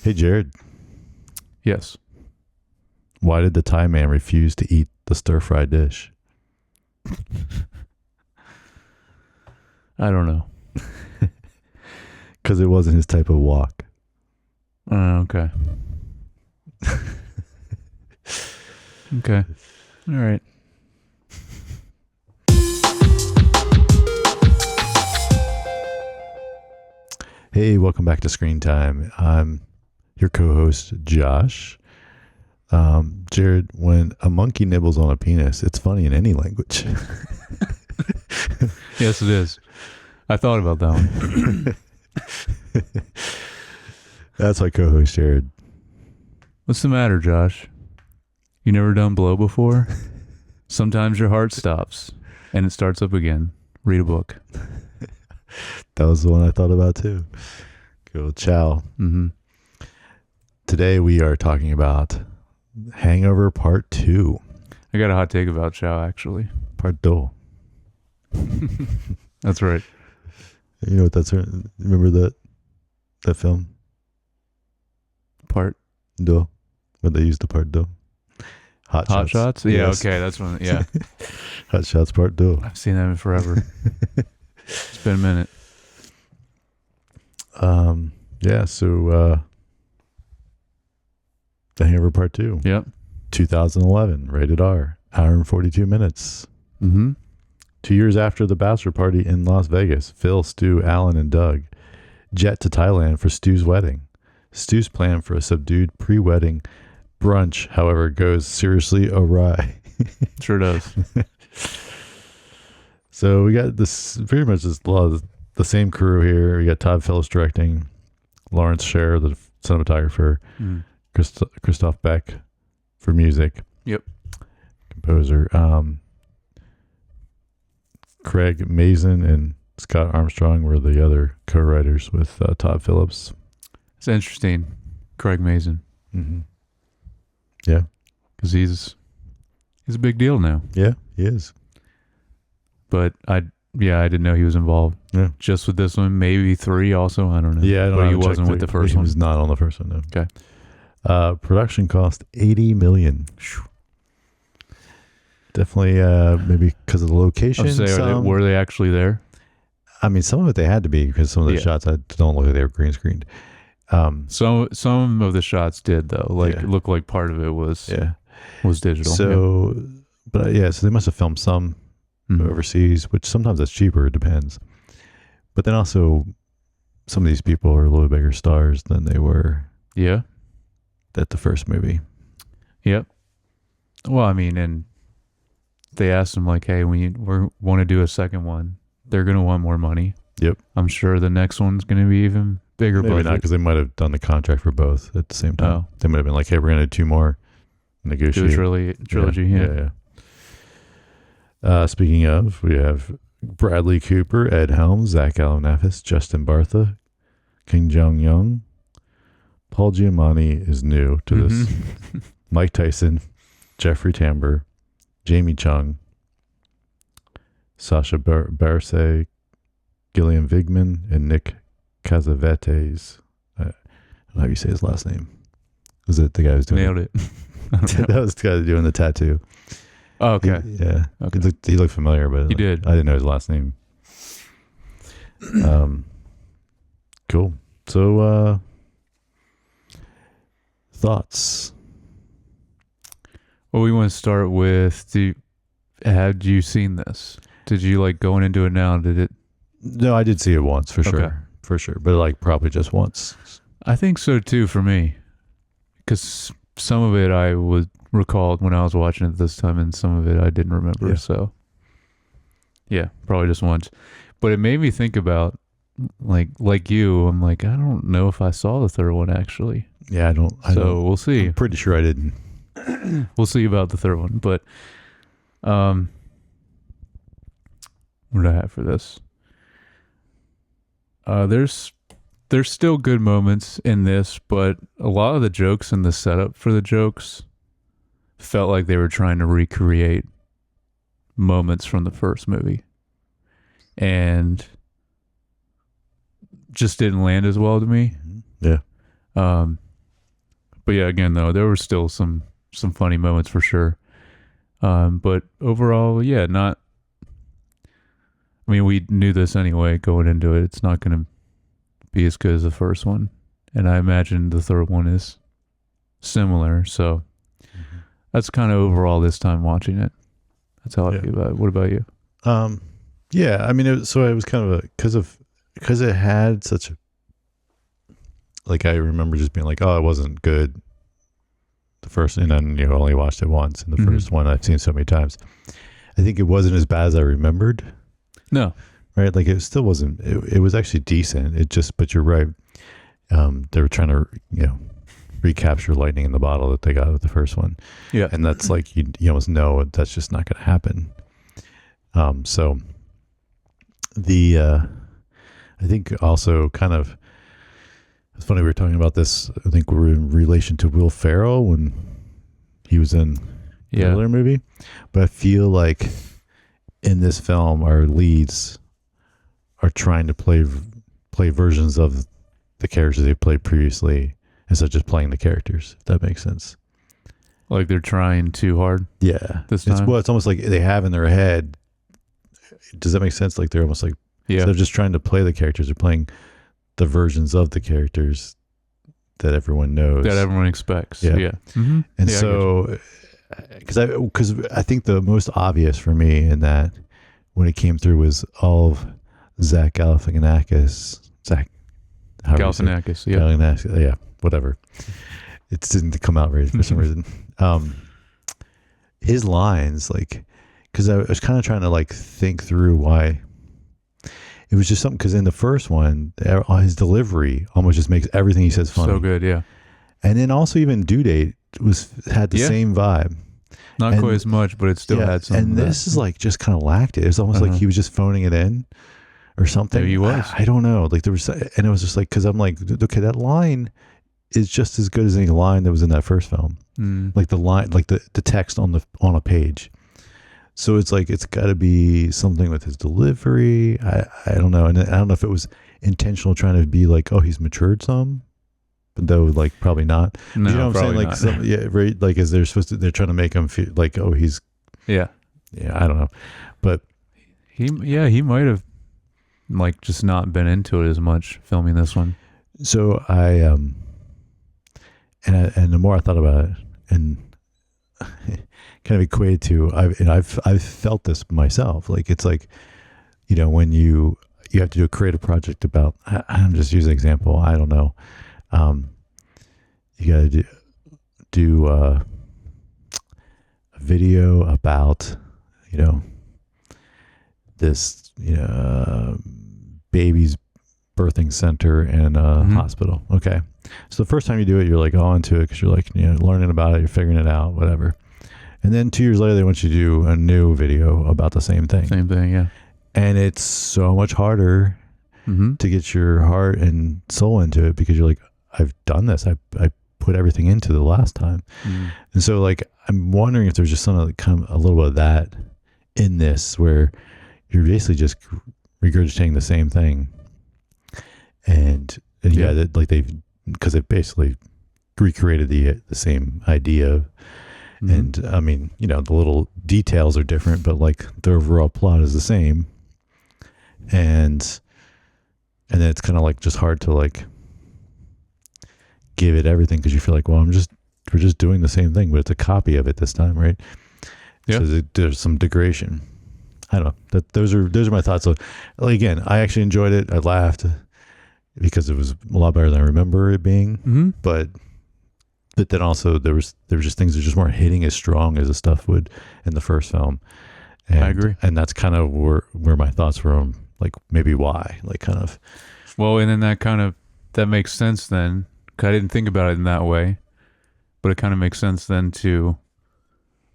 Hey, Jared, Yes. why did the Thai man refuse to eat the stir-fry dish? I don't know. Because it wasn't his type of wok. Okay. Okay. All right. Hey, welcome back to Screen Time. I'm your co-host, Josh. Jared, when a monkey nibbles on a penis, it's funny in any language. Yes, it is. I thought about that one. That's my co-host, Jared. What's the matter, Josh? You never done blow before? Sometimes your heart stops and it starts up again. Read a book. That was the one I thought about too. Cool. Ciao. Mm-hmm. Today we are talking about Hangover Part II. I got a hot take about Chow, actually. Part 2. That's right. You know what that's? Remember that film? Part 2. When they used the Part 2. Hot Shots? Yeah, Yes. okay. That's one. Yeah. Hot Shots Part 2. I've seen that in forever. It's been a minute. Yeah, so The Hangover Part 2. Yep. 2011, rated R, hour and 42 minutes. Mm-hmm. 2 years after the bachelor party in Las Vegas, Phil, Stu, Alan, and Doug jet to Thailand for Stu's wedding. Stu's plan for a subdued pre-wedding brunch, however, goes seriously awry. Sure does. So we got this pretty much a lot of the same crew here. We got Todd Phillips directing, Lawrence Sher, the cinematographer, Christoph Beck for music. Yep. Composer. Craig Mazin and Scott Armstrong were the other co-writers with Todd Phillips. It's interesting. Craig Mazin. Mm-hmm. Yeah. Because he's a big deal now. Yeah, he is. But I didn't know he was involved. Yeah. Just with this one, maybe 3 also. I don't know. Yeah, I don't but know. he wasn't with the first He one. was not on the first one, no. Okay. Production cost $80 million. Definitely, maybe because of the location. Were they actually there? I mean, some of it they had to be because some of the shots I don't look like they were green screened. Some of the shots did though. It looked like part of it was digital. So, but so they must have filmed some overseas, which sometimes that's cheaper. It depends. But then also, some of these people are a little bigger stars than they were. Yeah. At the first movie. Yep. Well, I mean, and they asked them like, "Hey, we want to do a second one. They're going to want more money." Yep. I'm sure the next one's going to be even bigger. Maybe not, because they might have done the contract for both at the same time. Oh. They might have been like, "Hey, we're going to do 2 more." Negotiate. Do a trilogy. Yeah. Speaking of, we have Bradley Cooper, Ed Helms, Zach Galifianakis, Justin Bartha, Kim Jong-young. Paul Giamatti is new to this. Mike Tyson, Jeffrey Tambor, Jamie Chung, Sasha Bareilles, Gillian Vigman, and Nick Cassavetes. I don't know how you say his last name. Was it the guy who's doing Nailed it. That was the guy doing the tattoo. Oh, okay. Okay. He looked familiar, but he did. I didn't know his last name. Cool. So, thoughts? Well, we want to start with, had you seen this? Did you going into it now? Did it? No, I did see it once for sure. Okay. For sure. But probably just once. I think so too for me. Because some of it I would recalled when I was watching it this time, and some of it I didn't remember. Yeah. So, yeah, probably just once. But it made me think about, like you, I'm like, I don't know if I saw the third one actually. Yeah, I don't. We'll see. I'm pretty sure I didn't. We'll see about the third one. But, what did I have for this? There's still good moments in this, but a lot of the jokes and the setup for the jokes felt like they were trying to recreate moments from the first movie. And just didn't land as well to me. Yeah. But yeah, again though, there were still some funny moments for sure. But overall, yeah, not. I mean, we knew this anyway going into it. It's not going to be as good as the first one, and I imagine the third one is similar. So that's kind of overall this time watching it. That's how I feel about it. What about you? Yeah, I mean, it was kind of because it had such a, like, I remember just being like, oh, it wasn't good the first, and then you only watched it once, and the first one I've seen so many times. I think it wasn't as bad as I remembered. No. Right? Like, it still wasn't, it was actually decent. It just, but you're right. They were trying to, recapture lightning in the bottle that they got with the first one. Yeah. And that's like, you almost know that's just not going to happen. So I think also kind of, it's funny we were talking about this. I think we're in relation to Will Ferrell when he was in the earlier movie, but I feel like in this film, our leads are trying to play versions of the characters they played previously instead of just playing the characters. If that makes sense. Like they're trying too hard. Yeah, this time. It's almost like they have in their head. Does that make sense? Like they're almost like instead of just trying to play the characters, they're playing the versions of the characters that everyone knows, that everyone expects. Yeah. Mm-hmm. And so, because I think the most obvious for me in that when it came through was all of Zach Galifianakis. Yeah, whatever. It didn't come out right for some reason. His lines, like, because I was kind of trying to like think through why. It was just something, because in the first one, his delivery almost just makes everything he says funny. So good, yeah. And then also even Due Date had the same vibe. Not quite as much, but it still had some. And this is like just kind of lacked it. It was almost like he was just phoning it in or something. Maybe he was. I don't know. Like there was, and it was just like, because I'm like, okay, that line is just as good as any line that was in that first film. Like the line, like the text on a page. So it's like, it's got to be something with his delivery. I don't know. And I don't know if it was intentional trying to be like, oh, he's matured some, but though like probably not. No, you know what I'm saying? Like, right. Like, as they're trying to make him feel like, oh, he's, yeah, I don't know. But he might have like just not been into it as much filming this one. So and the more I thought about it and kind of equated to, I've felt this myself. Like, it's like, when you have to do a creative project about, I'm just using an example. I don't know. You got to do a video about, this, baby's birthing center and a hospital. Okay. So the first time you do it, you're like all into it because you're like, learning about it, you're figuring it out, whatever. And then 2 years later, they want you to do a new video about the same thing. Same thing, yeah. And it's so much harder to get your heart and soul into it because you're like, I've done this. I put everything into the last time. And so, like, I'm wondering if there's just something like kind of a little bit of that in this where you're basically just regurgitating the same thing. And that, like, because they basically recreated the same idea. And I mean, the little details are different, but like the overall plot is the same. And then it's kind of like just hard to like give it everything because you feel like, well, we're just doing the same thing, but it's a copy of it this time, right? Yeah. So there's some degradation. I don't know. Those are my thoughts. So, again, I actually enjoyed it. I laughed because it was a lot better than I remember it being. But then also there was just things that just weren't hitting as strong as the stuff would in the first film. And, I agree. And that's kind of where my thoughts were on, like, maybe why, like, kind of. Well, and then that makes sense then. 'Cause I didn't think about it in that way, but it kind of makes sense then to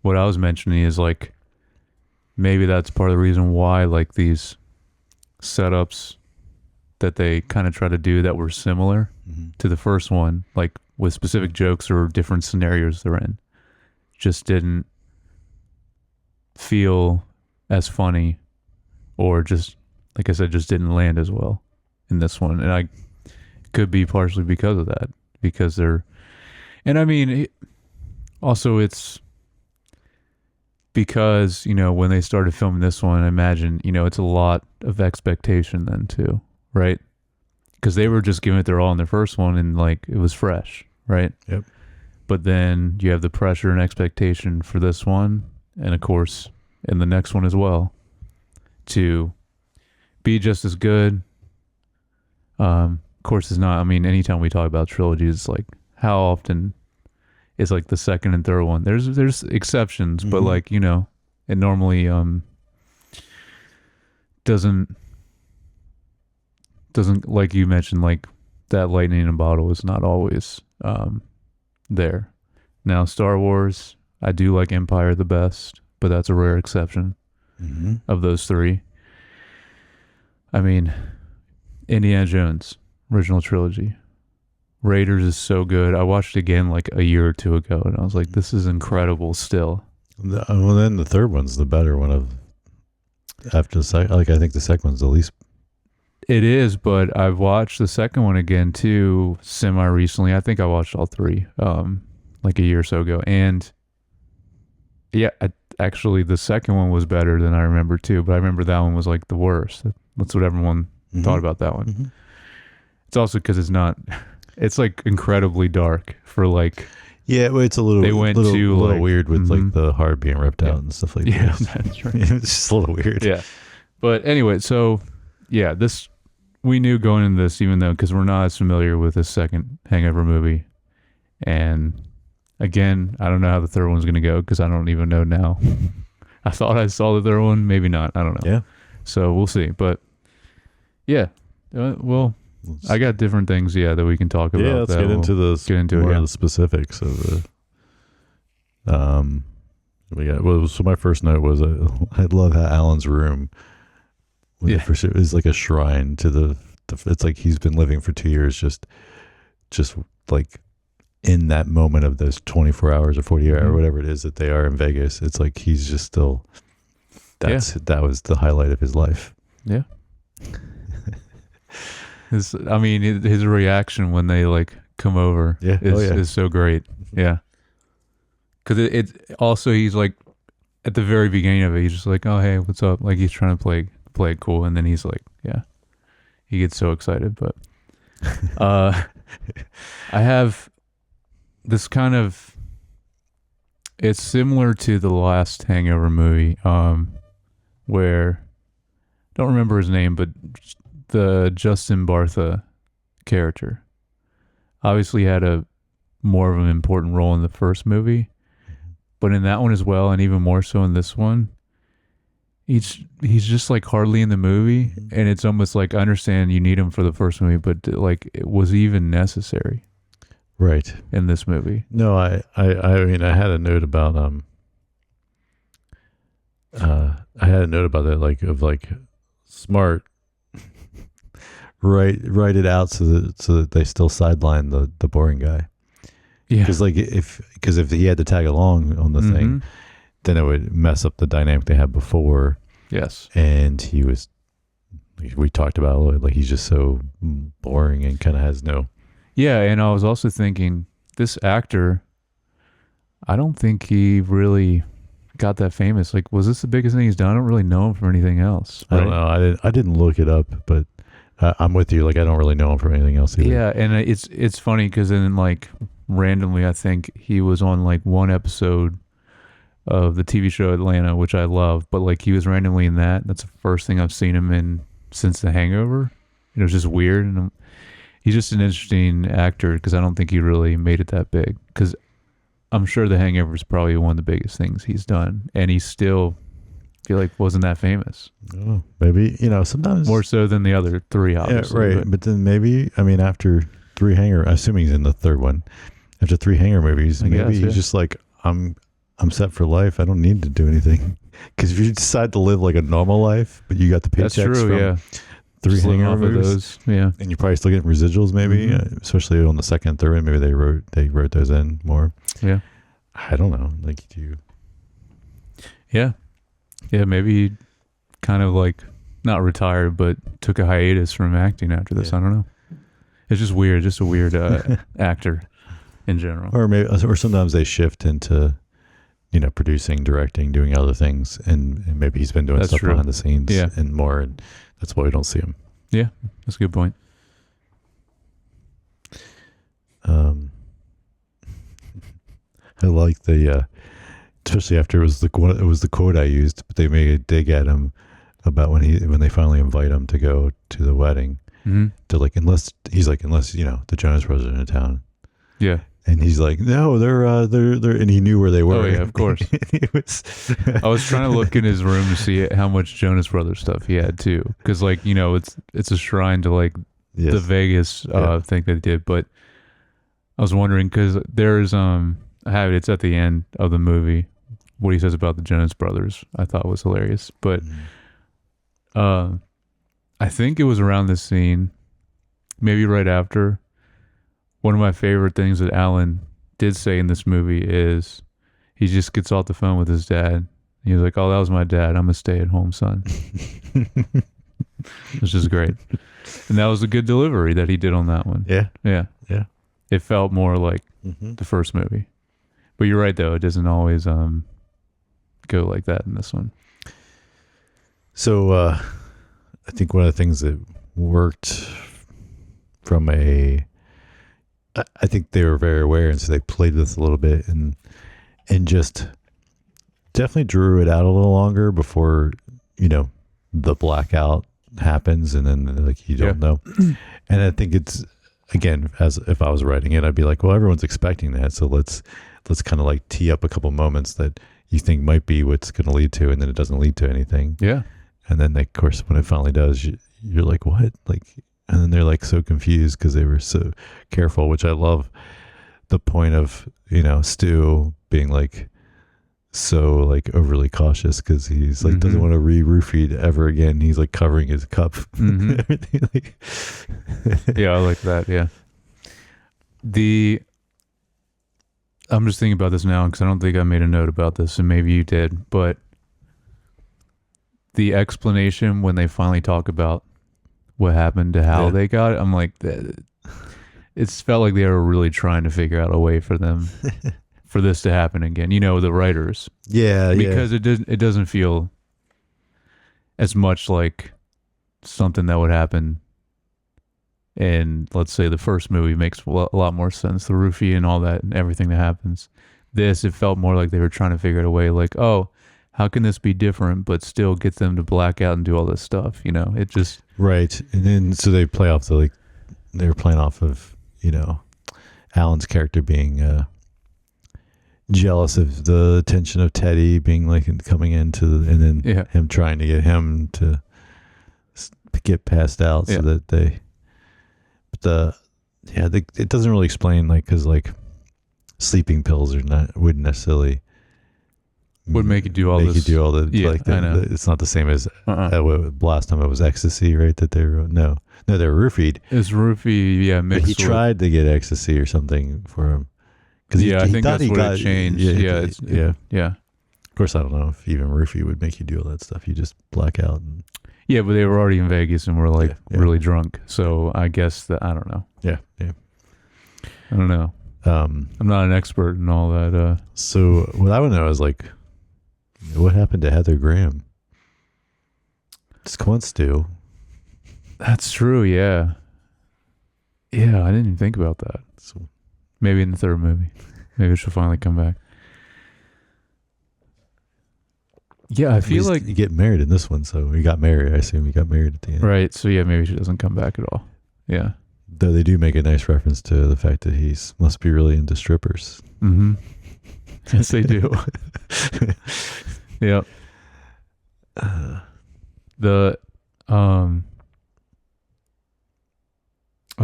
what I was mentioning is like, maybe that's part of the reason why, like, these setups that they kind of try to do that were similar to the first one, like with specific jokes or different scenarios they're in, just didn't feel as funny, or just, like I said, just didn't land as well in this one. And I could be partially because of that, because they're And I mean, also it's because, when they started filming this one, I imagine, it's a lot of expectation then too, right? Because they were just giving it their all in their first one and like it was fresh, right? Yep. But then you have the pressure and expectation for this one, and of course, in the next one as well, to be just as good. Of course, it's not. I mean, anytime we talk about trilogies, it's like how often is like the second and third one. There's exceptions, but like it normally doesn't like you mentioned, like that lightning in a bottle is not always there. Now, Star Wars, I do like Empire the best, but that's a rare exception of those three. I mean, Indiana Jones, original trilogy. Raiders is so good. I watched it again like a year or two ago, and I was like, this is incredible still. Well, then the third one's the better one of after the second. Like, I think the second one's the least. It is, but I've watched the second one again too, semi-recently. I think I watched all three like a year or so ago. And yeah, actually the second one was better than I remember too, but I remember that one was like the worst. That's what everyone thought about that one. It's also because it's like incredibly dark for like. Yeah, well, it's a little. They went to a little like, weird with like the heart being ripped out and stuff like that. Yeah, that's right. It's just a little weird. Yeah, but anyway, so yeah, we knew going into this, even though because we're not as familiar with the second Hangover movie, and again, I don't know how the third one's gonna go because I don't even know now. I thought I saw the third one, maybe not. I don't know. Yeah. So we'll see, but yeah, well. I got different things, that we can talk about. Yeah, let's get into the specifics of the. So my first note was I love how Alan's room. Is like a shrine to the. It's like he's been living for 2 years, just like in that moment of those 24 hours or 40 hours or whatever it is that they are in Vegas. It's like he's just still. That was the highlight of his life. Yeah. His reaction when they like come over is so great. Yeah. Cause it also, he's like at the very beginning of it, he's just like, oh, hey, what's up? Like he's trying to play it cool. And then he's like, he gets so excited. But, I have this kind of, it's similar to the last Hangover movie, where I don't remember his name, but the Justin Bartha character obviously had a more of an important role in the first movie, but in that one as well, and even more so in this one, he's just like hardly in the movie, and it's almost like I understand you need him for the first movie, but like it was even necessary, right? In this movie. No, I mean I had a note about that like smart. Write it out so that they still sideline the boring guy. Yeah, because if he had to tag along on the thing, then it would mess up the dynamic they had before. Yes, and we talked about it, like he's just so boring and kind of has no. Yeah, and I was also thinking this actor, I don't think he really got that famous. Like, was this the biggest thing he's done? I don't really know him from anything else. Right? I don't know. I didn't look it up, but. I'm with you. Like I don't really know him from anything else either. Yeah, and it's funny because then like randomly, I think he was on like one episode of the TV show Atlanta, which I love. But like he was randomly in that. That's the first thing I've seen him in since The Hangover. It was just weird, and he's just an interesting actor because I don't think he really made it that big. Because I'm sure The Hangover is probably one of the biggest things he's done, and he's still. Feel like wasn't that famous. Oh, maybe sometimes more so than the other three, obviously. Yeah, right. But then maybe after 3 Hanger, assuming he's in the third one, after 3 Hanger movies, he's just like I'm set for life. I don't need to do anything. Because if you decide to live like a normal life, but you got the paychecks from 3 Hanger movies, and you're probably still getting residuals, maybe, especially on the second and third one. Maybe they wrote those in more. Yeah, I don't know. Like you. Yeah. Yeah, maybe he kind of like not retired, but took a hiatus from acting after this. I don't know. It's just weird, just a weird actor. in general. Or sometimes they shift into, producing, directing, doing other things, and maybe he's been doing That's stuff true. behind the scenes Yeah. and more, and that's why we don't see him. Yeah, that's a good point. I like the, especially after it was the quote I used, but they made a dig at him about when they finally invite him to go to the wedding. Mm-hmm. To unless the Jonas Brothers are in town. Yeah. And he's like, no, they're, and he knew where they were. Oh yeah, of course. I was trying to look in his room to see how much Jonas Brothers stuff he had too, because it's a shrine to yes. the Vegas thing that they did. But I was wondering because there's I have it. It's at the end of the movie. What he says about the Jonas Brothers, I thought was hilarious. But I think it was around this scene, maybe right after. One of my favorite things that Alan did say in this movie is he just gets off the phone with his dad. He was like, "Oh, that was my dad. I'm a stay-at-home son," which is great. And that was a good delivery that he did on that one. Yeah. Yeah. Yeah. It felt more like the first movie. But you're right, though. It doesn't always go like that in this one. So I think one of the things that worked from I think they were very aware, and so they played with a little bit and just definitely drew it out a little longer before, the blackout happens, and then you don't know. And I think it's, again, as if I was writing it, I'd be like, well, everyone's expecting that, so let's kind of tee up a couple moments that you think might be what's going to lead to, and then it doesn't lead to anything. Yeah. And then, of course, when it finally does, you're like, what? And then they're so confused because they were so careful, which I love the point of, Stu being so overly cautious because he's doesn't want to re-roofied ever again. He's covering his cup. Mm-hmm. Everything, yeah, I like that. Yeah. I'm just thinking about this now because I don't think I made a note about this, and maybe you did, but the explanation when they finally talk about what happened to how they got it, I'm like, it's felt like they were really trying to figure out a way for them for this to happen again. The writers, because it doesn't feel as much like something that would happen in, let's say, the first movie. Makes a lot more sense, the roofie and all that and everything that happens. It felt more like they were trying to figure out a way, how can this be different but still get them to black out and do all this stuff? It just... Right. And then, so they play off they were playing off of, Alan's character being jealous of the attention of Teddy being coming into, and then him trying to get him to get passed out so that it doesn't really explain, because sleeping pills wouldn't necessarily would make you do all make this. you do all the I know. it's not the same as last time it was ecstasy, right? That they were no they were roofied. It's roofie, mixed. But he tried to get ecstasy or something for him because I think that's what it changed. Yeah. Of course, I don't know if even roofie would make you do all that stuff. You just black out. Yeah, but they were already in Vegas and were really drunk. So I guess that I don't know. Yeah. I don't know. I'm not an expert in all that. So what I would know is what happened to Heather Graham? Just come on, Stu. That's true. Yeah. Yeah, I didn't even think about that. So, maybe in the third movie, maybe she'll finally come back. Yeah, I feel like you get married in this one, so he got married. I assume he got married at the end, right? So maybe she doesn't come back at all. Yeah. Though they do make a nice reference to the fact that he must be really into strippers. Mm-hmm. Yes, they do. Yep. I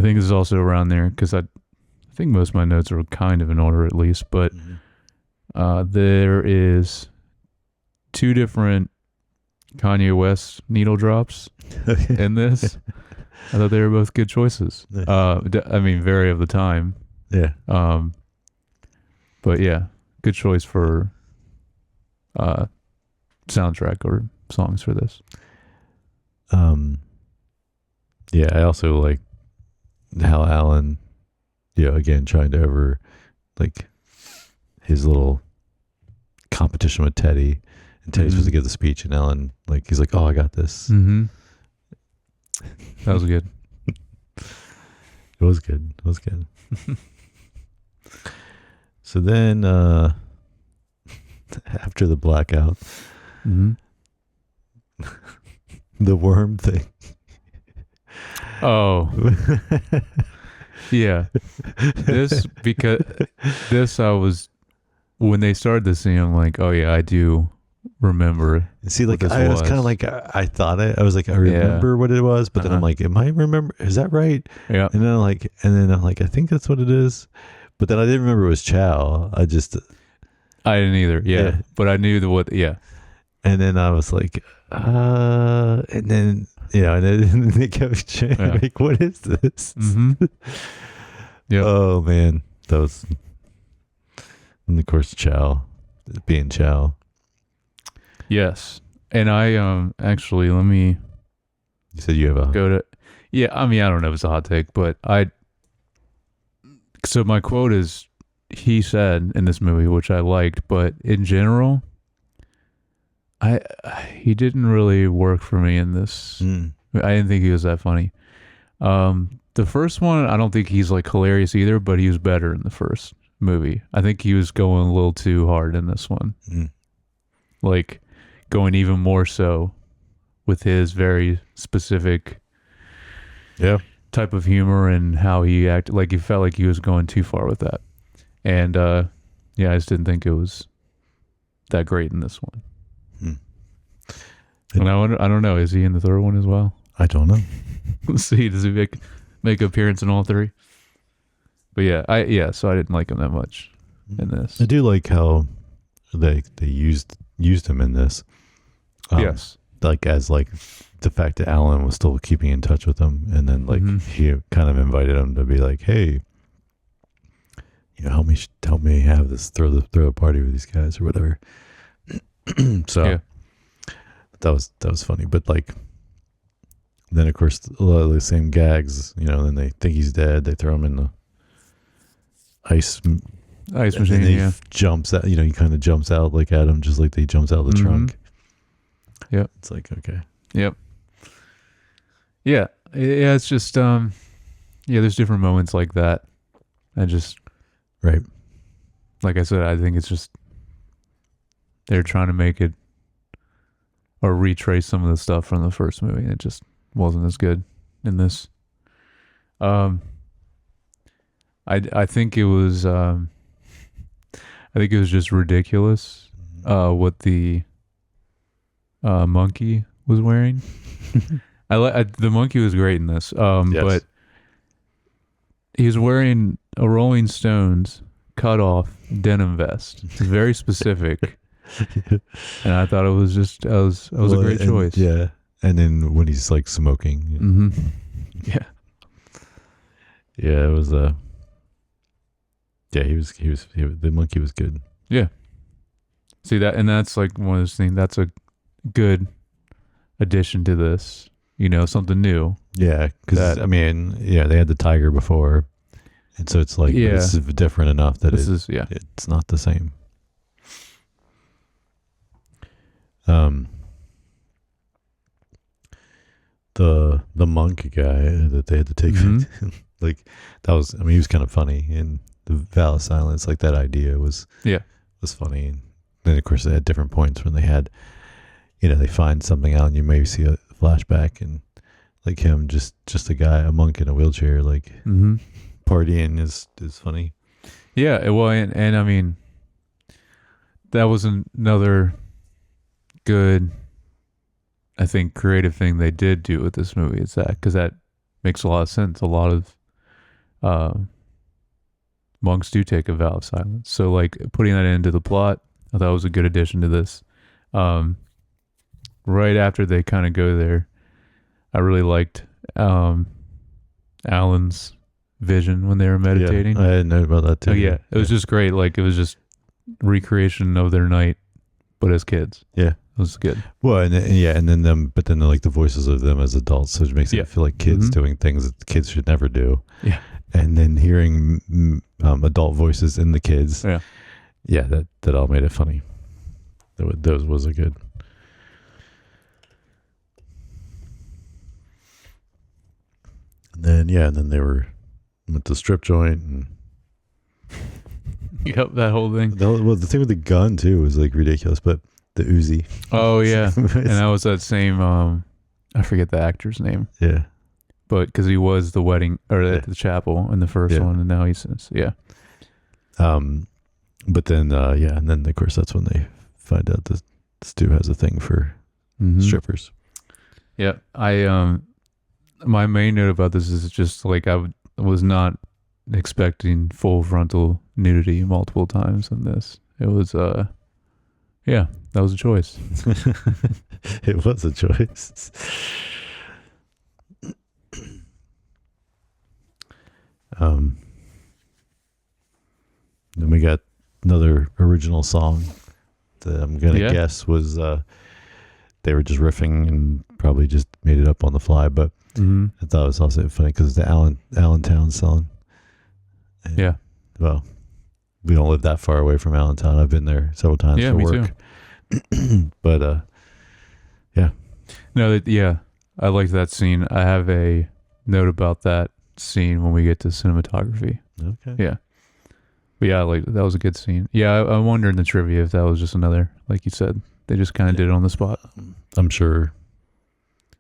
think this is also around there because I think most of my notes are kind of in order at least, but there is 2 different Kanye West needle drops in this. I thought they were both good choices. Nice. Vary of the time. Yeah. But yeah, good choice for soundtrack or songs for this. Yeah, I also like how Alan, again, trying to like his little competition with Teddy, and Teddy's supposed to give the speech, and Ellen, like, he's like, "Oh, I got this." Mm-hmm. That was good. It was good. It was good. So then, after the blackout, Mm-hmm. the worm thing. Oh, yeah. This I was, when they started the scene, I'm like, oh yeah, I do remember. See, like, what this I was kind of like, I thought I was like, I remember what it was, but then I'm like, am I remember? Is that right? Yeah. And then I'm like, I think that's what it is. But then I didn't remember it was Chow. I didn't either. Yeah. But I knew yeah. And then I was like, and then, and then they kept saying, like, what is this? Mm-hmm. Yeah. Oh man, that was, and of course Chow, being Chow. Yes. And I actually, let me. You said you have a go to. Yeah, I mean, I don't know if it's a hot take, but so my quote is, he said in this movie, which I liked, but in general, he didn't really work for me in this. I didn't think he was that funny. The first one, I don't think he's like hilarious either, but he was better in the first movie. I think he was going a little too hard in this one. Like going even more so with his very specific type of humor and how he acted. Like he felt like he was going too far with that. And I just didn't think it was that great in this one. And I don't know, is he in the third one as well? I don't know. Let's see, does he make an appearance in all three? But so I didn't like him that much in this. I do like how they used him in this. Yes. Like as like the fact that Alan was still keeping in touch with him, and then like he kind of invited him to be like, hey, help me have this, throw a party with these guys or whatever. So that was funny. But like then of course a lot of the same gags, then they think he's dead, they throw him in the ice machine, and he jumps out, he kind of jumps out like at him, just like he jumps out of the trunk. Yep. It's like, okay. Yep. Yeah. Yeah, it's just there's different moments like that. Right. Like I said, I think it's just they're trying to make it or retrace some of the stuff from the first movie. It just wasn't as good in this. I think it was just ridiculous what the monkey was wearing. The monkey was great in this. But he was wearing a Rolling Stones cut off denim vest. It's very specific. And I thought it was just a great choice. Yeah. And then when he's like smoking. Yeah. Yeah, it was the monkey was good. Yeah. See that, and that's like one of those things, that's a good addition to this, something new. Yeah, because they had the tiger before, and so it's like this is different enough that it's not the same. The monk guy that they had to take, like that was, he was kind of funny in the Vow of Silence. Like that idea was funny, and then of course they had different points when they had, they find something out and you maybe see a flashback and like him just a guy, a monk in a wheelchair, like partying is funny. Yeah, well, and I mean that was another good, I think, creative thing they did do with this movie. It's that, because that makes a lot of sense. A lot of monks do take a vow of silence, so like putting that into the plot, I thought was a good addition to this. Right after they kind of go there, I really liked Alan's vision when they were meditating. I didn't know about that too. Oh yeah, it was just great. Like it was just recreation of their night, but as kids. Yeah, it was good. Well, and then but then like the voices of them as adults, so it makes it feel like kids doing things that kids should never do. Yeah, and then hearing adult voices in the kids. Yeah, that all made it funny. Those was a good. And then they went to strip joint and. Yep, that whole thing. The thing with the gun too was like ridiculous, but the Uzi. Oh yeah, and that was that same. I forget the actor's name. Yeah, but because he was the wedding or at the chapel in the first one, and now he says, But then, and then of course that's when they find out that Stu has a thing for strippers. Yeah, my main note about this is just like I was not expecting full frontal nudity multiple times in this. It was, that was a choice. It was a choice. Then we got another original song that I'm gonna guess was they were just riffing and probably just made it up on the fly, but I thought it was also funny because it's the Allentown song. And, well, we don't live that far away from Allentown. I've been there several times for work. Too. But no, I liked that scene. I have a note about that scene when we get to cinematography. Okay. Yeah. But yeah, that was a good scene. Yeah, I wonder in the trivia if that was just another, like you said, they just kind of did it on the spot. I'm sure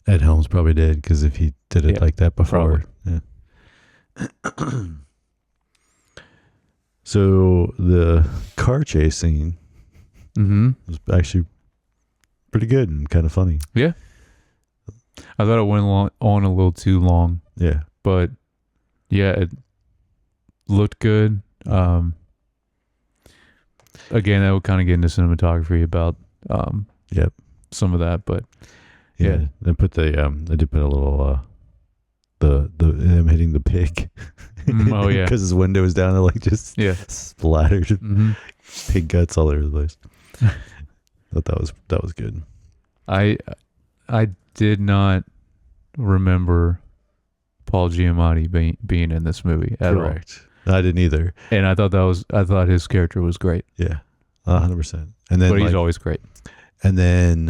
Ed Helms probably did, because if he did it like that before. Probably. Yeah. So the car chase scene was actually pretty good and kind of funny. Yeah. I thought it went on a little too long. Yeah. But yeah, it looked good. Again, I would kind of get into cinematography about some of that, but they put I did put a little the him hitting the pig. Oh yeah, because his window was down and like just splattered pig guts all over the place. Thought that was good. I did not remember Paul Giamatti being in this movie at all. I didn't either. And I thought his character was great. Yeah. 100%. And then but he's always great. And then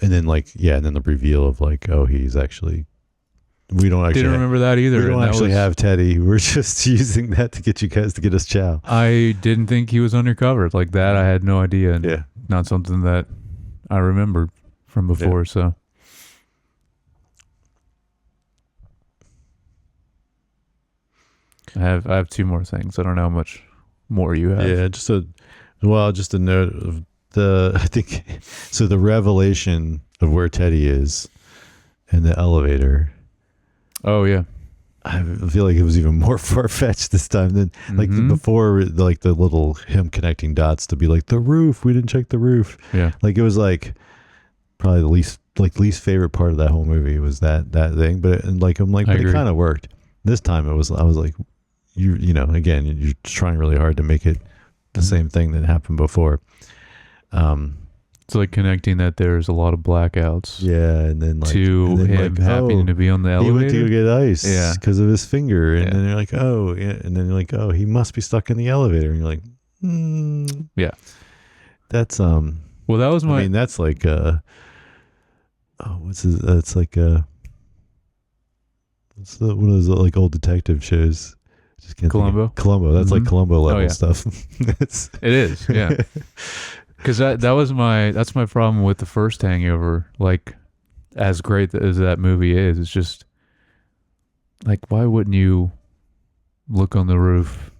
the reveal of like, oh, he's actually we don't actually didn't remember that either. We don't actually have Teddy. We're just using that to get you guys to get us chow. I didn't think he was undercover like that. I had no idea. And not something that I remembered from before. So I have two more things. I don't know how much more you have. Yeah, just a note of I think so the revelation of where Teddy is in the elevator. Oh yeah. I feel like it was even more far-fetched this time than like before, like the little him connecting dots to be like the roof. We didn't check the roof. Yeah. Like it was like probably the least favorite part of that whole movie was that thing. But it kind of worked. This time I was like, you know, again, you're trying really hard to make it the same thing that happened before. It's like connecting that there's a lot of blackouts. Yeah, and then him happening to be on the elevator. He went to go get ice because of his finger, and then you're like, oh, yeah, and then you're like, oh, he must be stuck in the elevator, and you're like, yeah, that's Well, that was my. I mean, that's like what's his? That's like what's one of those like old detective shows? Just can't Columbo. Columbo. That's like Columbo level stuff. It is, yeah. Because that's my problem with the first Hangover. Like, as great as that movie is, it's just like, why wouldn't you look on the roof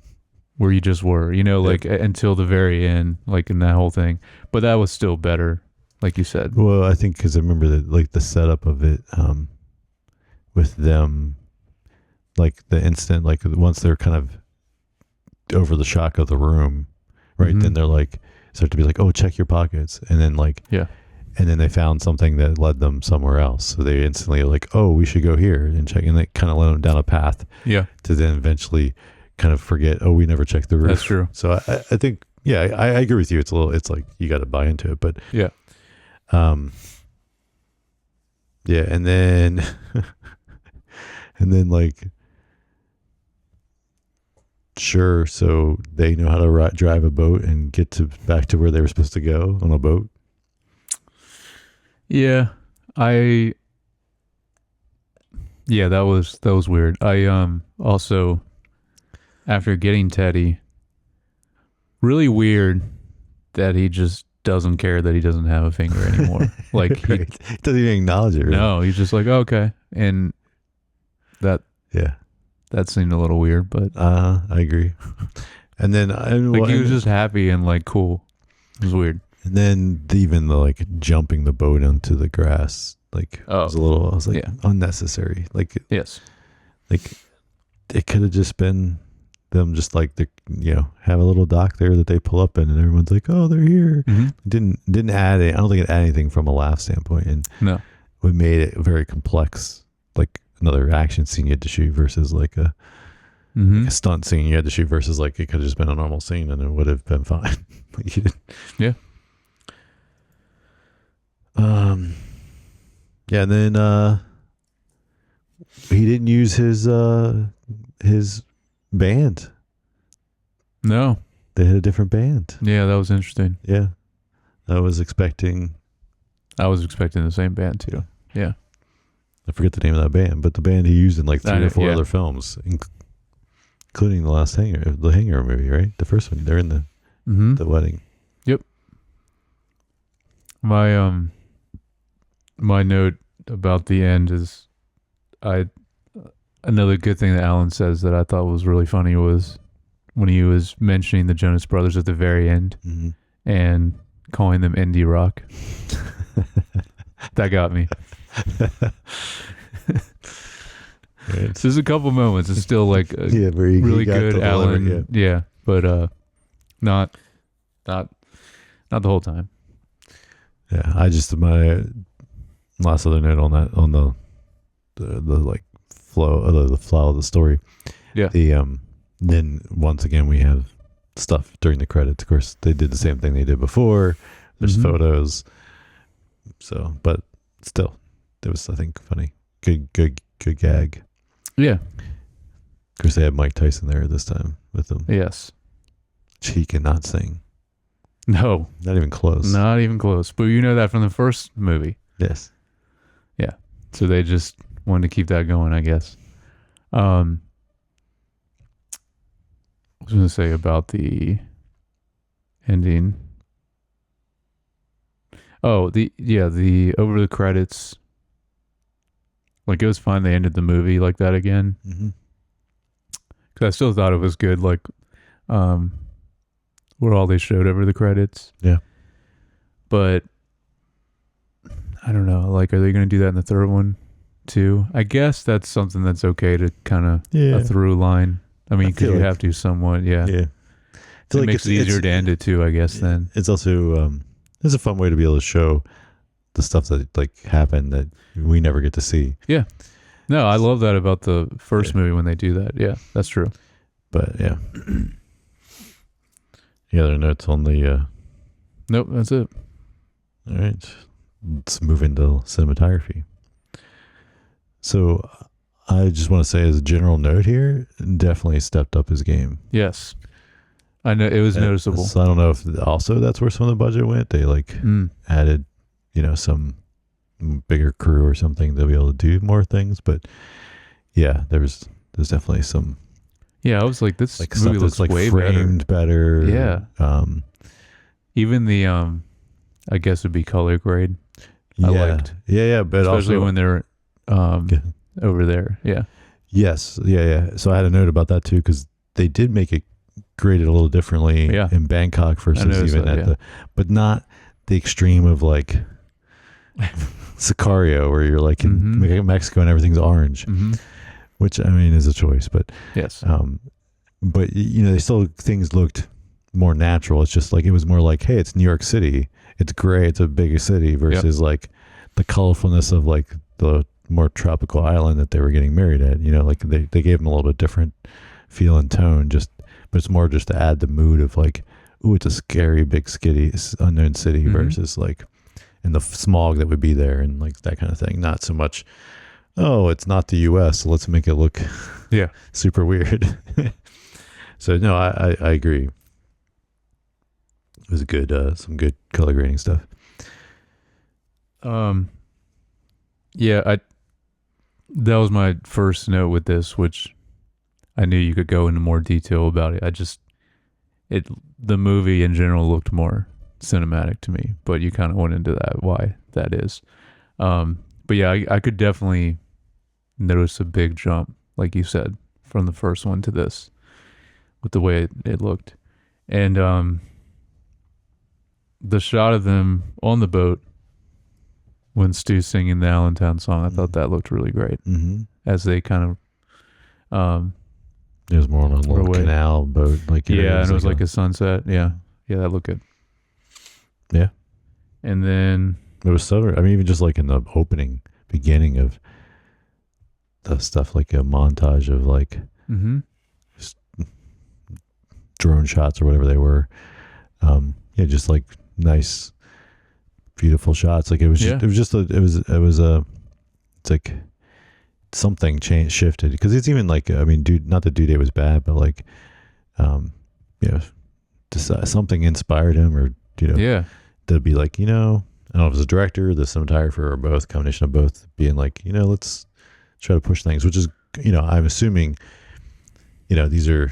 where you just were? You know, like until the very end, like in that whole thing. But that was still better, like you said. Well, I think because I remember that, like the setup of it, with them, like the instant, like once they're kind of over the shock of the room, right? Then they're like. Start to be like, oh, check your pockets, and then and then they found something that led them somewhere else, so they instantly are like, oh, we should go here and check, and they kind of led them down a path to then eventually kind of forget, oh, we never checked the roof. That's true. So I think I agree with you. It's like you got to buy into it, but and then and then like Sure. So they know how to drive a boat and get back to where they were supposed to go on a boat. Yeah, that was weird. I also, after getting Teddy, really weird that he just doesn't care that he doesn't have a finger anymore. Like he doesn't even acknowledge it. Really. No, he's just like, okay, and that seemed a little weird, but I agree. And then he was just happy and like cool. It was weird. And then even the like jumping the boat onto the grass, like was a little. I was like unnecessary. Like yes, like it could have just been them just like have a little dock there that they pull up in, and everyone's like, oh, they're here. Mm-hmm. Didn't add it. I don't think it added anything from a laugh standpoint, and no, we made it very complex, like another action scene you had to shoot versus like a stunt scene you had to shoot versus like it could have just been a normal scene and it would have been fine. Like you didn't. Yeah. Yeah, and then he didn't use his band. No. They had a different band. Yeah, that was interesting. Yeah. I was expecting the same band too. Yeah. I forget the name of that band, but the band he used in like 3 or 4 other films, including the Hangover movie, right? The first one. They're in the wedding. Yep. My note about the end is another good thing that Alan says that I thought was really funny was when he was mentioning the Jonas Brothers at the very end and calling them indie rock. That got me. Right. So there's a couple moments. It's still like really good Alan. Yeah, but not the whole time. Yeah, my last other note on that, on the like flow, the flow of the story. Yeah. Then once again we have stuff during the credits. Of course, they did the same thing they did before. There's photos. So, but still, it was, I think, funny. Good gag. Yeah. Of course, they had Mike Tyson there this time with them. Yes. He cannot sing. No. Not even close. Not even close. But you know that from the first movie. Yes. Yeah. So they just wanted to keep that going, I guess. I was going to say about the ending. Oh, the over the credits. Like, it was fine they ended the movie like that again. Mm-hmm. Because I still thought it was good, like, what all they showed over the credits. Yeah. But, I don't know, like, are they going to do that in the third one, too? I guess that's something that's okay to kind of a through line. I mean, because you have to somewhat, yeah. Yeah. It makes it easier to end it, too, I guess, then. It's also, it's a fun way to be able to show the stuff that like happened that we never get to see. Yeah. No, I love that about the first movie when they do that. Yeah, that's true. But yeah. Any other notes on the Nope, that's it. All right. Let's move into cinematography. So I just want to say as a general note here, definitely stepped up his game. Yes. I know it was noticeable. So I don't know if also that's where some of the budget went. They like added, some bigger crew or something to be able to do more things. But yeah, there's definitely some. Yeah, I was like, this like movie looks like way framed better. Yeah. Even the I guess it'd be color grade. Yeah. I liked. Yeah, but especially also when they're over there. Yeah. Yes. Yeah. So I had a note about that too, because they did make it graded a little differently in Bangkok versus even but not the extreme of like Sicario, where you're like in Mexico and everything's orange, which I mean is a choice, but yes. But they still, things looked more natural. It's just like, it was more like, hey, it's New York City, it's gray, it's a bigger city versus like the colorfulness of like the more tropical island that they were getting married at. Like they gave them a little bit different feel and tone, but it's more just to add the mood of like, ooh, it's a scary big unknown city versus like, and the smog that would be there and like that kind of thing. Not so much, oh, it's not the US, so let's make it look super weird. So no, I agree. It was good, some good color grading stuff. Yeah, that was my first note with this, which I knew you could go into more detail about it. The movie in general looked more cinematic to me, but you kind of went into that, why that is. But yeah, I could definitely notice a big jump, like you said, from the first one to this, with the way it looked. And the shot of them on the boat when Stu's singing the Allentown song, I thought that looked really great. Mm-hmm. As they kind of it was more on a little canal boat, like and it was like a sunset. Yeah, that looked good. Yeah, and then it was so. I mean, even just like in the beginning of the stuff, like a montage of like just drone shots or whatever they were. Just like nice, beautiful shots. Like it was it's like something shifted, because it's even like, I mean, not that Due Date was bad, but like something inspired him, or to be like, I don't know if it was the director, the cinematographer, or both, combination of both, being like, let's try to push things, which is, I'm assuming these are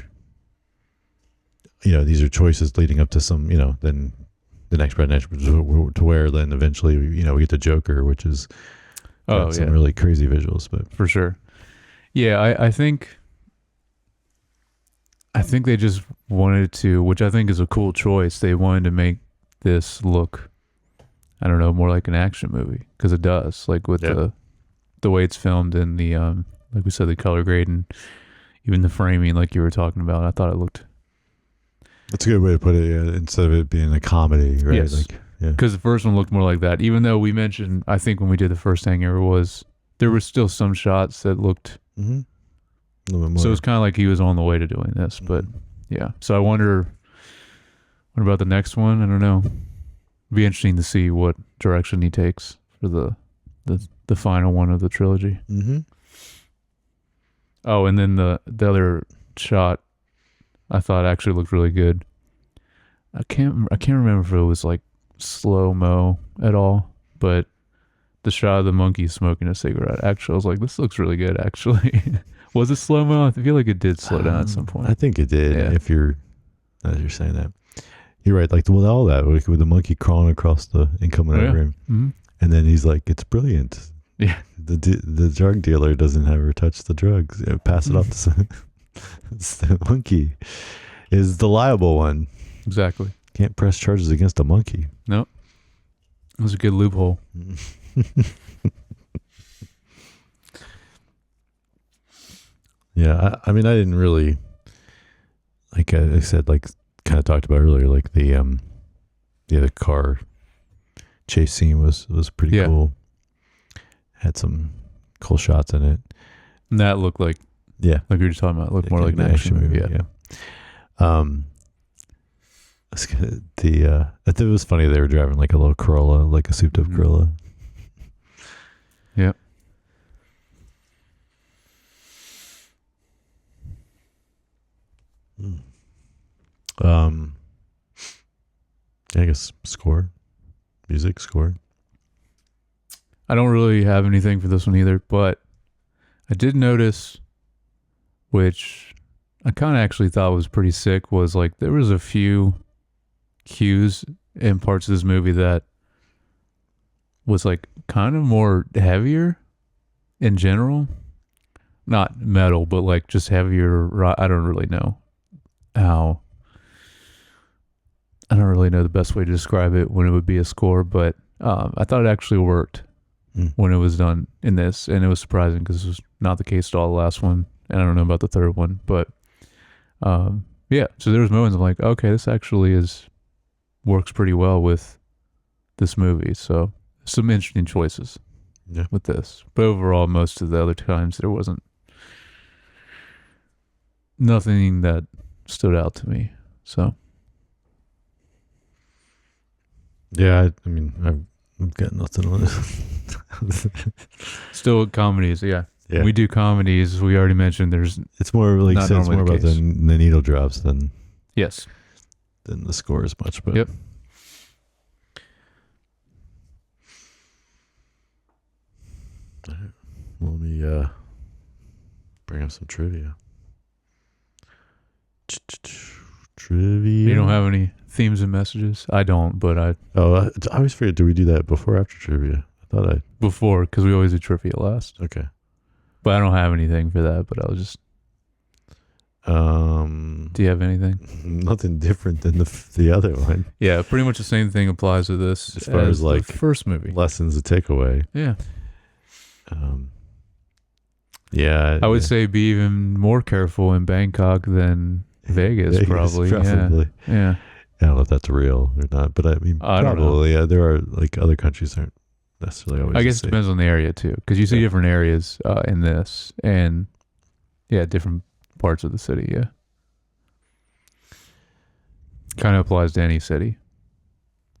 choices leading up to some, then the next to where then eventually, we get the Joker, which is some really crazy visuals, but for sure. Yeah, I think they just wanted to, which I think is a cool choice. They wanted to make this look, I don't know, more like an action movie, because it does, like with the way it's filmed, and the like we said, the color grade, and even the framing, like you were talking about. I thought it looked. That's a good way to put it. Yeah, instead of it being a comedy, right? Yes. Like, because the first one looked more like that. Even though we mentioned, I think when we did the first Hangover, there were still some shots that looked. Mm-hmm. A little bit more. So it's kind of like he was on the way to doing this, but yeah. So I wonder, what about the next one? I don't know. It'd be interesting to see what direction he takes for the final one of the trilogy. Mm-hmm. Oh, and then the other shot, I thought actually looked really good. I can't remember if it was like slow-mo at all, but the shot of the monkey smoking a cigarette, actually, I was like, this looks really good, actually. Was it slow-mo? I feel like it did slow down at some point. I think it did. Yeah. As you're saying that, you're right. Like, with all that, with the monkey crawling across the and coming over him, and then he's like, "It's brilliant." Yeah. The drug dealer doesn't ever touch the drugs. Pass it off to some. It's the monkey is the liable one. Exactly. Can't press charges against a monkey. Nope. It was a good loophole. Yeah, I mean, I didn't really, like I said, like kind of talked about earlier, like the car chase scene was pretty cool. Had some cool shots in it. And that looked like, like we were just talking about, it looked more like an action movie. Yeah. I thought it was funny they were driving like a little Corolla, like a souped up Corolla. Yeah. I guess music score. I don't really have anything for this one either, but I did notice, which I kind of actually thought was pretty sick, was like there was a few cues in parts of this movie that was like kind of more heavier in general. Not metal, but like just heavier. I don't really know how. I don't really know the best way to describe it when it would be a score, but I thought it actually worked when it was done in this, and it was surprising because it was not the case at all the last one, and I don't know about the third one, but so there was moments of like, okay, this actually works pretty well with this movie, so some interesting choices with this, but overall most of the other times there wasn't nothing that stood out to me, so yeah, I mean, I've got nothing on this. Still comedies, yeah. Yeah. When we do comedies, we already mentioned there's It's more like not so it's normally more the about the case. needle drops than yes. the score as much. But Yep. let me bring up some trivia. Trivia. You don't have any themes and messages? I don't, but I I always forget. Do we do that before or after trivia? I thought I. before because we always do trivia last. Okay. But I don't have anything for that. But I'll just. Do you have anything? Nothing different than the other one. Yeah, pretty much the same thing applies to this As far as like the first movie. lessons to take away. Yeah, Yeah. I would say be even more careful in Bangkok than Vegas, probably. Probably. Yeah. I don't know if that's real or not, but I mean, I don't know. probably. Yeah, there are like other countries aren't necessarily always. I guess it depends on the area too, because you see different areas in this, and different parts of the city. Yeah, kind of applies to any city.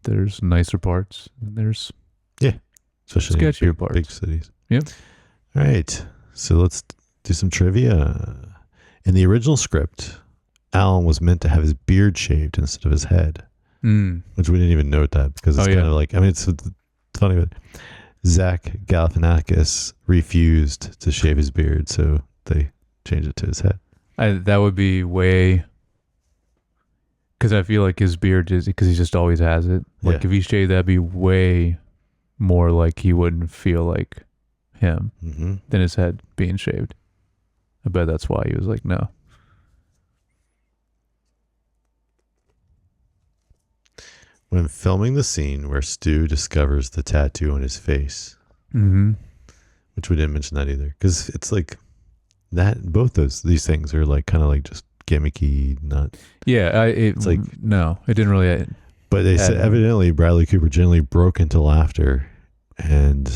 There's nicer parts, and there's especially sketchier in parts. big cities. Yep. All right, so let's do some trivia. In the original script, Alan was meant to have his beard shaved instead of his head, which we didn't even note that because it's kind of like, I mean, it's funny, but Zach Galifianakis refused to shave his beard, so they changed it to his head. That would be way, because I feel like his beard is, because he just always has it. Like if he shaved, that'd be way more like he wouldn't feel like him than his head being shaved. I bet that's why he was like, no. When filming the scene where Stu discovers the tattoo on his face, which we didn't mention that either, because it's like that. Both these things are like kind of like just gimmicky, not. Yeah, it's like no, it didn't really. But they said evidently Bradley Cooper generally broke into laughter, and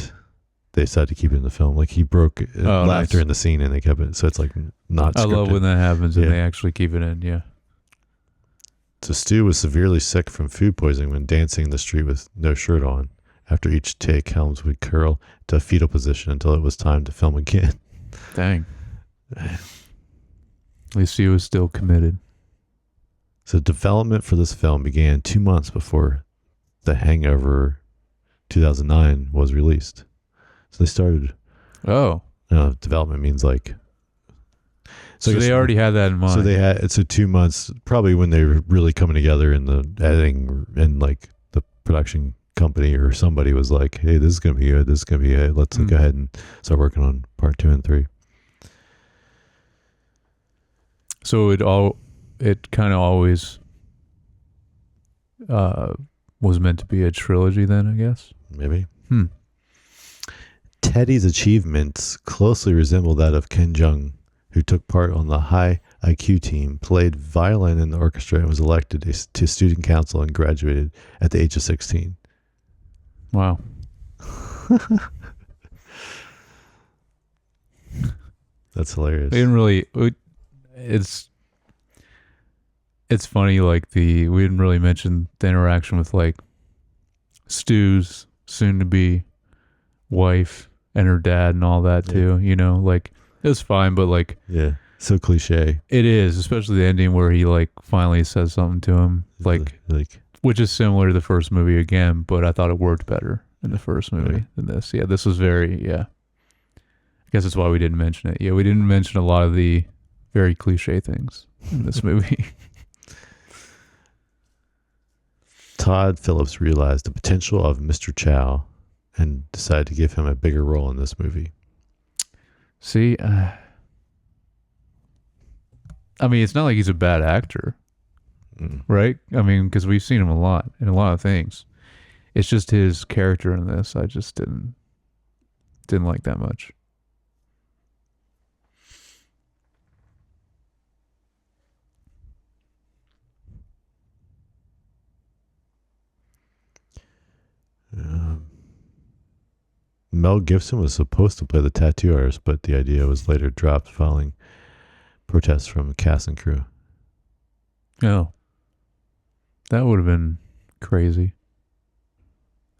they decided to keep it in the film. Like he broke laughter in the scene, and they kept it. So it's like not. I scripted. love when that happens and they actually keep it in. Yeah. So Stu was severely sick from food poisoning when dancing in the street with no shirt on. After each take, Helms would curl to a fetal position until it was time to film again. Dang. At least he was still committed. So development for this film began 2 months before The Hangover 2009 was released. So they started. Oh. Development means like. So they already had that in mind. So they had 2 months, probably when they were really coming together in the editing and like the production company or somebody was like, "Hey, this is gonna be good. This is gonna be good. Let's go ahead and start working on part 2 and 3." So it kind of always was meant to be a trilogy then, I guess. Maybe. Teddy's achievements closely resemble that of Ken Jeong, who took part on the high IQ team, played violin in the orchestra, and was elected to student council and graduated at the age of 16. Wow. That's hilarious. They didn't really. It's funny. Like we didn't really mention the interaction with like Stu's soon-to-be wife and her dad and all that too. You know, like it was fine, but like so cliche. It is, especially the ending where he like finally says something to him, like which is similar to the first movie again, but I thought it worked better in the first movie than this. Yeah, this was very I guess that's why we didn't mention it. Yeah, we didn't mention a lot of the very cliche things in this movie. Todd Phillips realized the potential of Mr. Chow and decided to give him a bigger role in this movie. See, I mean, it's not like he's a bad actor, right? I mean, because we've seen him a lot in a lot of things. It's just his character in this I just didn't like that much. Mel Gibson was supposed to play the tattoo artist, but the idea was later dropped following protests from the cast and crew. Oh, that would have been crazy.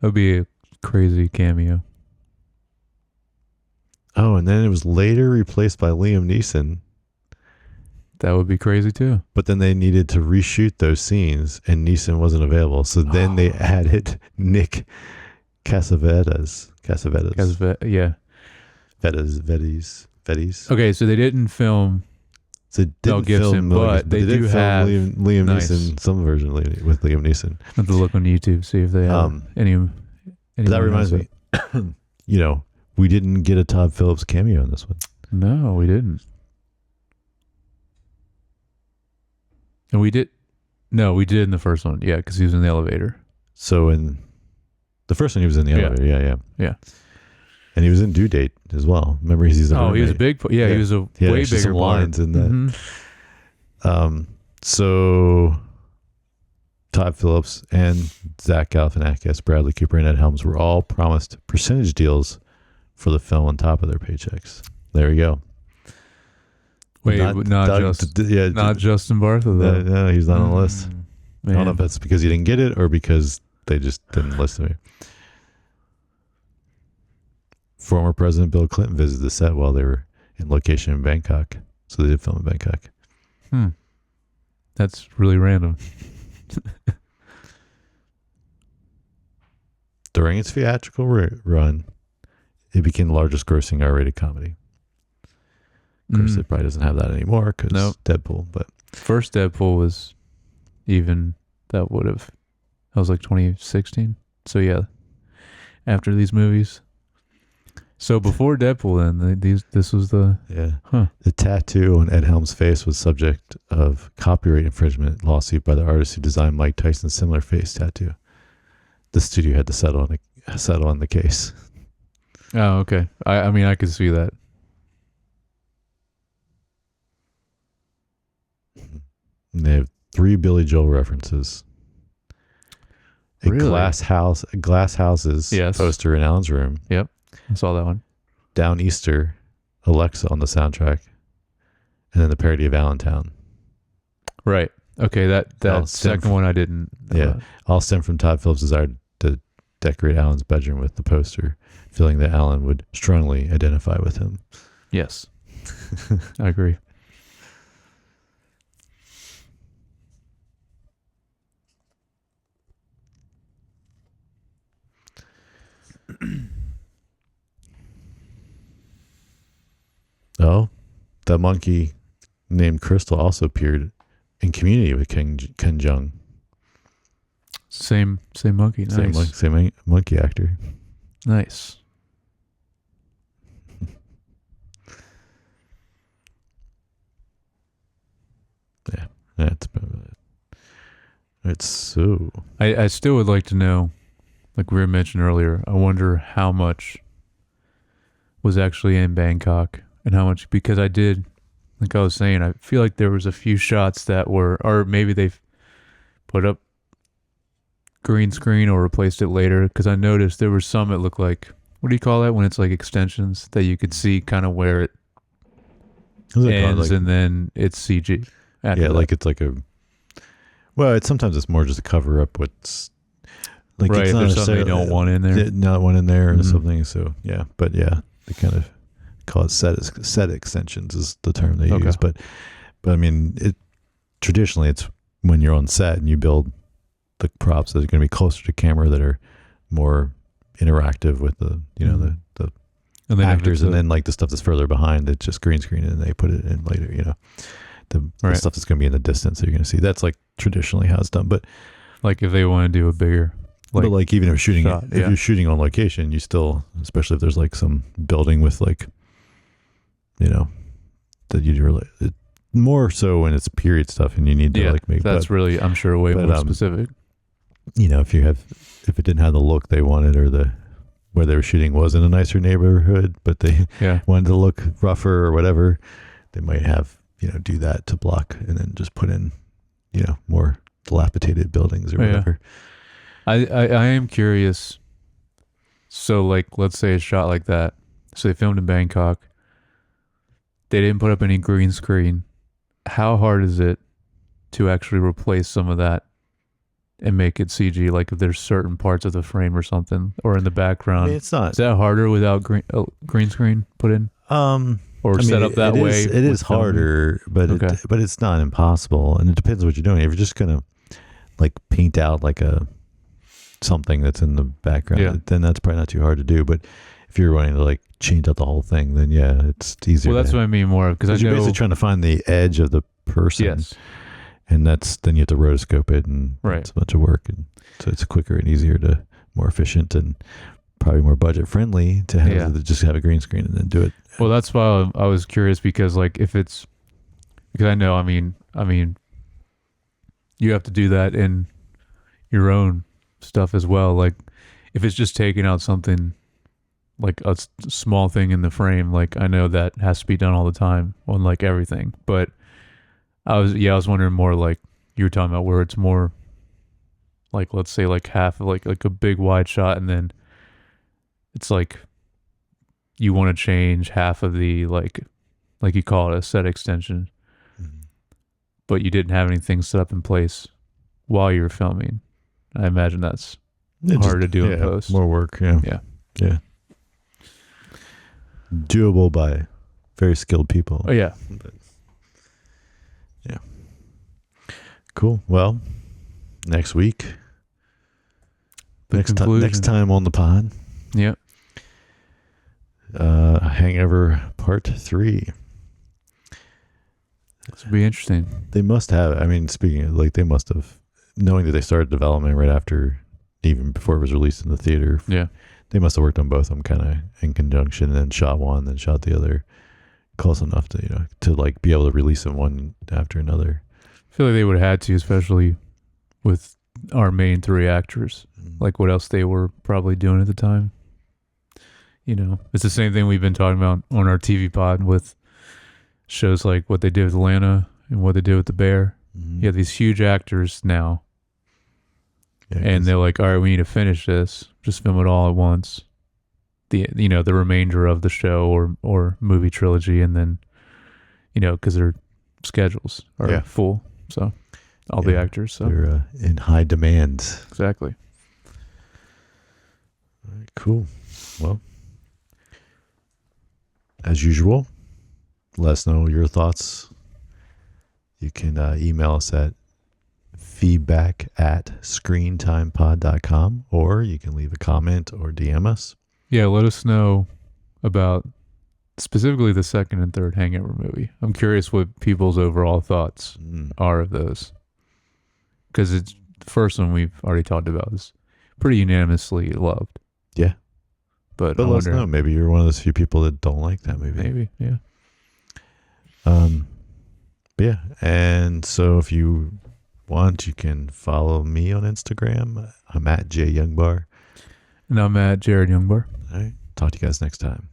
That would be a crazy cameo. Oh, and then it was later replaced by Liam Neeson. That would be crazy too. But then they needed to reshoot those scenes, and Neeson wasn't available. So then they added Nick Cassavetes. Yeah. Vetes. Okay, so they didn't film So it Mel didn't Gibson, film Mel but Gibson, they did do film have Liam nice. Neeson, some version with Liam Neeson. I have to look on YouTube, see if they have any. That reminds me, we didn't get a Todd Phillips cameo in this one. No, we didn't. And we did. No, we did in the first one. Yeah, because he was in the elevator. So in the first one, he was in the elevator. Yeah. And he was in Due Date as well. Remember, he's a he was a big. Yeah, he was a way bigger some lines in that. Mm-hmm. So Todd Phillips and Zach Galifianakis, Bradley Cooper, and Ed Helms were all promised percentage deals for the film on top of their paychecks. There we go. Wait, not Justin Bartha though. No, he's not on the list. Man. I don't know if that's because he didn't get it or because they just didn't listen to me. Former President Bill Clinton visited the set while they were in location in Bangkok. So they did film in Bangkok. That's really random. During its theatrical run, it became the largest grossing R-rated comedy. Of course, it probably doesn't have that anymore because Deadpool. But first Deadpool was that was like 2016. So yeah, after these movies. So before Deadpool, then this was the the tattoo on Ed Helms' face was subject of copyright infringement lawsuit by the artist who designed Mike Tyson's similar face tattoo. The studio had to settle on the case. Oh, okay. I mean, I could see that. And they have 3 Billy Joel references. Really? Glass houses poster in Alan's room. Yep. I saw that one. Down Easter, Alexa on the soundtrack, and then the parody of Allentown. Right. Okay, that second one I didn't. All stem from Todd Phillips' desire to decorate Alan's bedroom with the poster, feeling that Alan would strongly identify with him. Yes, I agree. Oh, that monkey named Crystal also appeared in Community with Ken Jeong. Same monkey. Nice. Same monkey actor. Nice. Yeah, that's about it. It's so. I still would like to know, like we were mentioned earlier, I wonder how much was actually in Bangkok and how much, because I did, like I was saying, I feel like there was a few shots that were, or maybe they've put up green screen or replaced it later, because I noticed there were some that looked like, what do you call that when it's like extensions that you could see kind of where it ends and then it's CG. Like it's like sometimes it's more just a cover up what's like, right, it's not there's something you don't want in there. Not one in there or something. So yeah, but yeah, they kind of call it set extensions is the term they use. But I mean, traditionally it's when you're on set and you build the props that are going to be closer to camera, that are more interactive with the the actors, and then like the stuff that's further behind, it's just green screen and they put it in later. The stuff that's going to be in the distance that you're going to see. That's like traditionally how it's done. But like if they want to do a bigger, but like even if you're shooting on location, you still, especially if there's like some building with like, that you really, more so when it's period stuff and you need to like make that's really, I'm sure, way more specific. If it didn't have the look they wanted, or where they were shooting was in a nicer neighborhood, but they wanted to look rougher or whatever, they might have, do that to block and then just put in, more dilapidated buildings or whatever. I am curious. So like, let's say a shot like that. So they filmed in Bangkok. They didn't put up any green screen. How hard is it to actually replace some of that and make it CG, like if there's certain parts of the frame or something, or in the I background. mean, it's not. Is that harder without green screen put in? Or set up that way? It is harder, but it's not impossible, and it depends what you're doing. If you're just gonna like paint out like something that's in the background, then that's probably not too hard to do. But if you're wanting to like change out the whole thing, then yeah, it's easier. Well, that's what I mean more because you're basically trying to find the edge of the person. Yes. And then you have to rotoscope it, and it's a bunch of work, and so it's quicker and easier more efficient, and probably more budget friendly to have just have a green screen and then do it. Well, that's why I was curious because like because I know I mean you have to do that in your own stuff as well. Like if it's just taking out something like a small thing in the frame, like I know that has to be done all the time on like everything, but I was wondering more like you were talking about where it's more like, let's say like half of like a big wide shot, and then it's like you want to change half of the like you call it a set extension, but you didn't have anything set up in place while you were filming. I imagine that's hard to do in post. More work, yeah. Doable by very skilled people. Oh yeah. Cool. Well, next week. Next time on the pod. Yeah. Hangover Part 3. This will be interesting. They must have. I mean, speaking of, like, they must have, knowing that they started development right after, even before it was released in the theater. Yeah. They must have worked on both of them kind of in conjunction, and then shot one, then shot the other, close enough to like be able to release them one after another. I feel like they would have had to, especially with our main three actors. Like what else they were probably doing at the time. It's the same thing we've been talking about on our TV pod with shows like what they did with Atlanta and what they did with The Bear. You have these huge actors now. Yeah, and they're like, all right, we need to finish this. Just film it all at once. The remainder of the show or movie trilogy, and then, because their schedules are full. So all the actors. So they're in high demand. Exactly. All right, cool. Well, as usual, let us know your thoughts. You can email us at feedback@screentimepod.com, or you can leave a comment or DM us. Yeah, let us know about specifically the second and third Hangover movie. I'm curious what people's overall thoughts are of those. Because it's the first one we've already talked about is pretty unanimously loved. Yeah. But let us know. Maybe you're one of those few people that don't like that movie. Maybe, yeah. Yeah. And so if you want, you can follow me on Instagram. I'm at JYoungBar. And I'm at Jared Youngbar. All right. Talk to you guys next time.